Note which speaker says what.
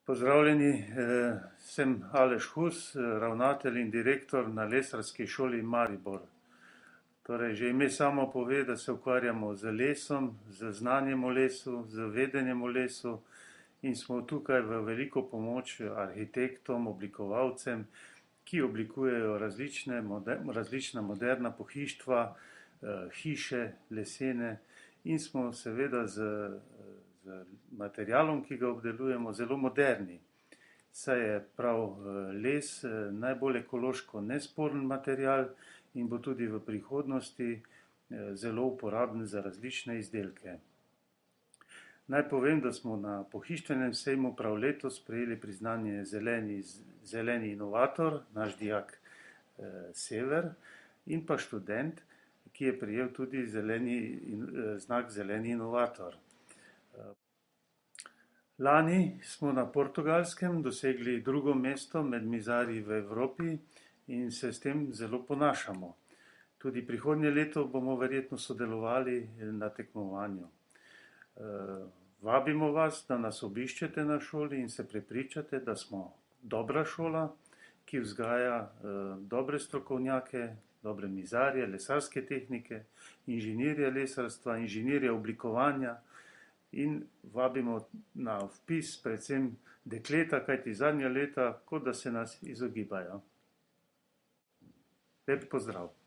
Speaker 1: Pozdravljeni, sem Aleš Hus, ravnatelj in direktor na Lesarski šoli Maribor. Torej, že ime samo pove, da se ukvarjamo z lesom, z znanjem o lesu, z vedenjem o lesu in smo tukaj v veliko pomoč arhitektom, oblikovalcem, ki oblikujejo različna moderna pohištva, hiše, lesene in smo seveda z materialom, ki ga obdelujemo, zelo moderni. Saj je prav les najbolj ekološko nesporen material in bo tudi v prihodnosti zelo uporaben za različne izdelke. Naj povem, da smo na pohištvenem sejmu prav letos prejeli priznanje zeleni inovator, naš dijak Sever in pa študent, ki je prejel tudi znak zeleni inovator. Lani smo na Portugalskem dosegli drugo mesto med mizarji v Evropi in se s tem zelo ponašamo. Tudi prihodnje leto bomo verjetno sodelovali na tekmovanju. Vabimo vas, da nas obiščete na šoli in se prepričate, da smo dobra šola, ki vzgaja dobre strokovnjake, dobre mizarje, lesarske tehnike, inženirje lesarstva, inženirje oblikovanja in vabimo na vpis predvsem dekleta, kajti zadnja leta, kot da se nas izogibajo. Lep pozdrav!